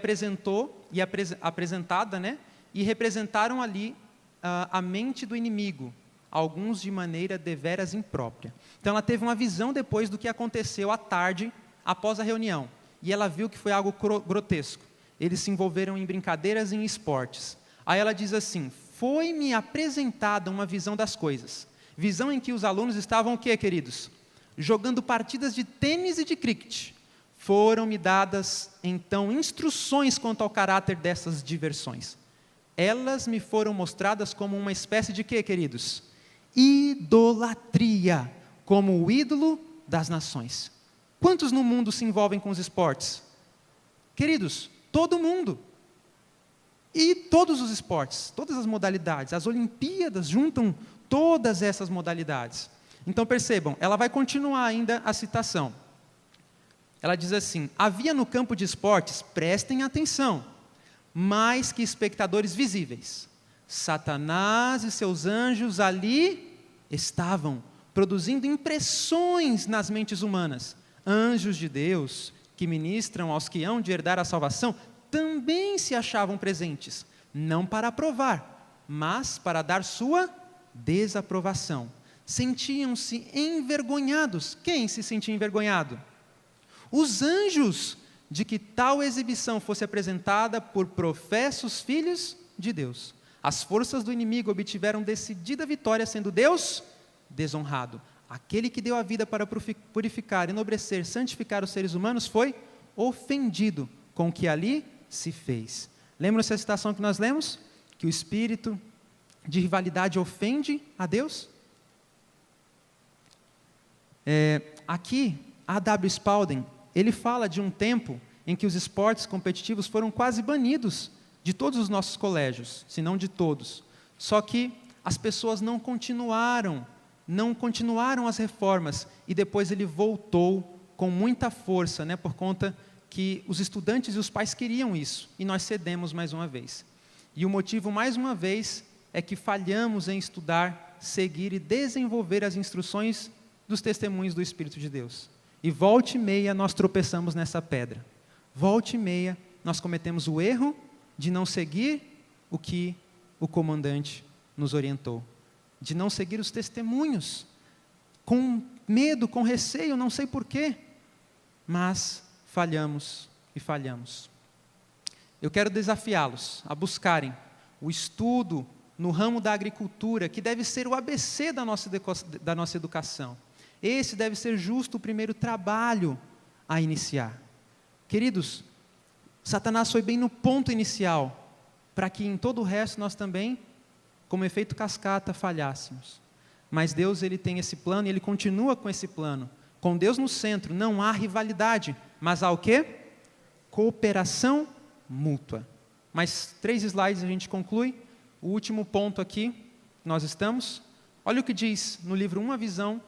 apresentada, né? E representaram ali a mente do inimigo, alguns de maneira deveras imprópria. Então ela teve uma visão depois do que aconteceu à tarde, após a reunião, e ela viu que foi algo grotesco. Eles se envolveram em brincadeiras e em esportes. Aí ela diz assim: foi-me apresentada uma visão das coisas. Visão em que os alunos estavam o quê, queridos? Jogando partidas de tênis e de cricket. Foram-me dadas, então, instruções quanto ao caráter dessas diversões. Elas me foram mostradas como uma espécie de quê, queridos? Idolatria, como o ídolo das nações. Quantos no mundo se envolvem com os esportes? Queridos, todo mundo. E todos os esportes, todas as modalidades, as Olimpíadas juntam todas essas modalidades. Então percebam, ela vai continuar ainda a citação. Ela diz assim: havia no campo de esportes, prestem atenção, mais que espectadores visíveis. Satanás e seus anjos ali estavam, produzindo impressões nas mentes humanas. Anjos de Deus, que ministram aos que hão de herdar a salvação, também se achavam presentes, não para aprovar, mas para dar sua desaprovação. Sentiam-se envergonhados. Quem se sentia envergonhado? Os anjos, de que tal exibição fosse apresentada por professos filhos de Deus. As forças do inimigo obtiveram decidida vitória, sendo Deus desonrado. Aquele que deu a vida para purificar, enobrecer, santificar os seres humanos foi ofendido com o que ali se fez. Lembram-se da citação que nós lemos? Que o espírito de rivalidade ofende a Deus? Aqui, a W. Spalding, ele fala de um tempo em que os esportes competitivos foram quase banidos de todos os nossos colégios, se não de todos. Só que as pessoas não continuaram as reformas, e depois ele voltou com muita força, né, por conta que os estudantes e os pais queriam isso, e nós cedemos mais uma vez. E o motivo, mais uma vez, é que falhamos em estudar, seguir e desenvolver as instruções dos testemunhos do Espírito de Deus. E volta e meia nós tropeçamos nessa pedra. Volta e meia nós cometemos o erro de não seguir o que o comandante nos orientou. De não seguir os testemunhos. Com medo, com receio, não sei porquê. Mas falhamos e falhamos. Eu quero desafiá-los a buscarem o estudo no ramo da agricultura, que deve ser o ABC da nossa educação. Esse deve ser justo o primeiro trabalho a iniciar. Queridos, Satanás foi bem no ponto inicial, para que em todo o resto nós também, como efeito cascata, falhássemos. Mas Deus, ele tem esse plano e ele continua com esse plano. Com Deus no centro, não há rivalidade, mas há o quê? Cooperação mútua. Mais 3 slides a gente conclui. O último ponto aqui, nós estamos. Olha o que diz no livro Uma Visão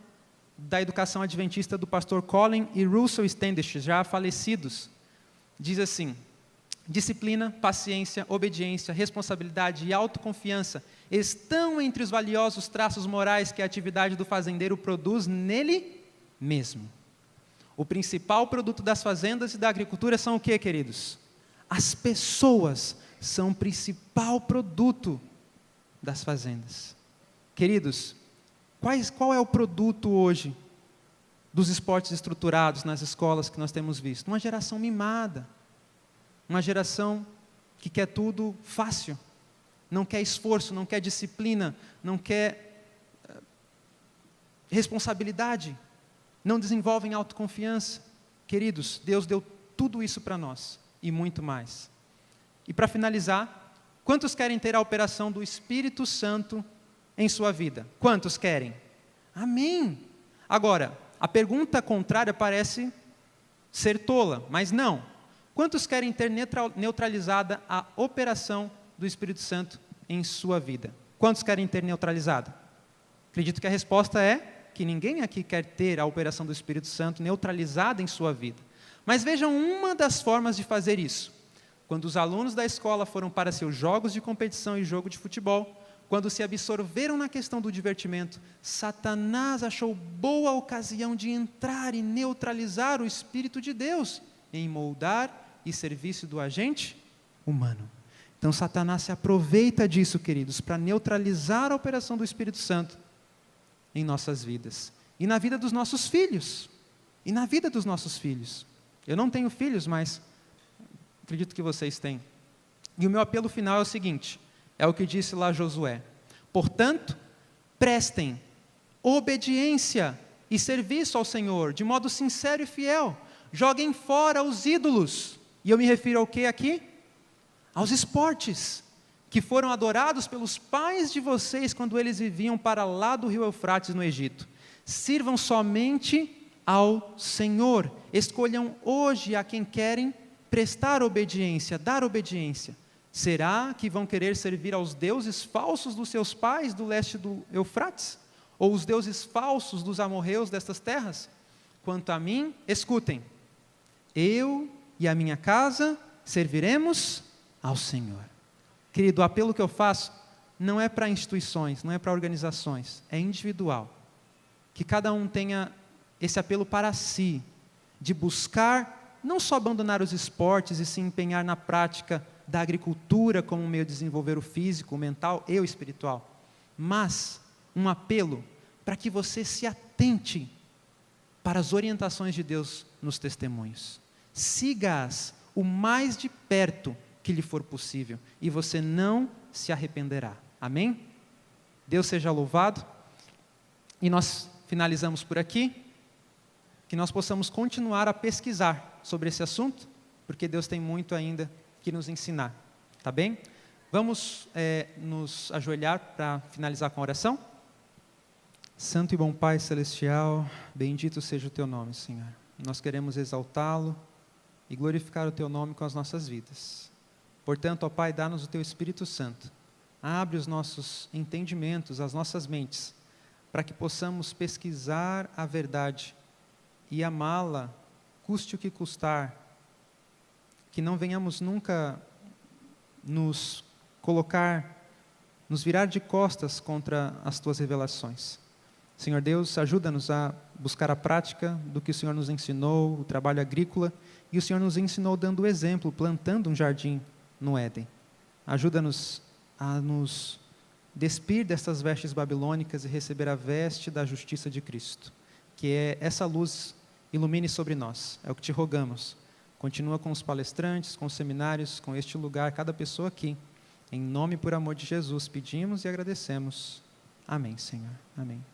da Educação Adventista do pastor Colin e Russell Standish, já falecidos. Diz assim: disciplina, paciência, obediência, responsabilidade e autoconfiança estão entre os valiosos traços morais que a atividade do fazendeiro produz nele mesmo. O principal produto das fazendas e da agricultura são o quê, queridos? As pessoas são o principal produto das fazendas. Queridos, qual é o produto hoje dos esportes estruturados nas escolas que nós temos visto? Uma geração mimada, uma geração que quer tudo fácil, não quer esforço, não quer disciplina, não quer responsabilidade, não desenvolvem autoconfiança. Queridos, Deus deu tudo isso para nós e muito mais. E para finalizar, quantos querem ter a operação do Espírito Santo em sua vida? Quantos querem? Amém! Agora, a pergunta contrária parece ser tola, mas não. Quantos querem ter neutralizada a operação do Espírito Santo em sua vida? Quantos querem ter neutralizada? Acredito que a resposta é que ninguém aqui quer ter a operação do Espírito Santo neutralizada em sua vida. Mas vejam uma das formas de fazer isso. Quando os alunos da escola foram para seus jogos de competição e jogo de futebol, quando se absorveram na questão do divertimento, Satanás achou boa ocasião de entrar e neutralizar o Espírito de Deus em moldar e serviço do agente humano. Então Satanás se aproveita disso, queridos, para neutralizar a operação do Espírito Santo em nossas vidas. E na vida dos nossos filhos. E na vida dos nossos filhos. Eu não tenho filhos, mas acredito que vocês têm. E o meu apelo final é o seguinte, é o que disse lá Josué: portanto, prestem obediência e serviço ao Senhor, de modo sincero e fiel. Joguem fora os ídolos. E eu me refiro ao que aqui? Aos esportes, que foram adorados pelos pais de vocês quando eles viviam para lá do rio Eufrates no Egito. Sirvam somente ao Senhor. Escolham hoje a quem querem prestar obediência, dar obediência. Será que vão querer servir aos deuses falsos dos seus pais do leste do Eufrates? Ou os deuses falsos dos amorreus destas terras? Quanto a mim, escutem, eu e a minha casa serviremos ao Senhor. Querido, o apelo que eu faço não é para instituições, não é para organizações, é individual. Que cada um tenha esse apelo para si, de buscar não só abandonar os esportes e se empenhar na prática da agricultura como um meio de desenvolver o físico, o mental e o espiritual, mas um apelo para que você se atente para as orientações de Deus nos testemunhos. Siga-as o mais de perto que lhe for possível, e você não se arrependerá. Amém? Deus seja louvado. E nós finalizamos por aqui, que nós possamos continuar a pesquisar sobre esse assunto, porque Deus tem muito ainda que nos ensinar, tá bem? Vamos nos ajoelhar para finalizar com a oração? Santo e bom Pai Celestial, bendito seja o Teu nome, Senhor. Nós queremos exaltá-lo e glorificar o Teu nome com as nossas vidas. Portanto, ó Pai, dá-nos o Teu Espírito Santo. Abre os nossos entendimentos, as nossas mentes, para que possamos pesquisar a verdade e amá-la, custe o que custar. Que não venhamos nunca nos virar de costas contra as Tuas revelações. Senhor Deus, ajuda-nos a buscar a prática do que o Senhor nos ensinou, o trabalho agrícola, e o Senhor nos ensinou dando o exemplo, plantando um jardim no Éden. Ajuda-nos a nos despir destas vestes babilônicas e receber a veste da justiça de Cristo. Que essa luz ilumine sobre nós. É o que te rogamos. Continua com os palestrantes, com os seminários, com este lugar, cada pessoa aqui. Em nome e por amor de Jesus, pedimos e agradecemos. Amém, Senhor. Amém.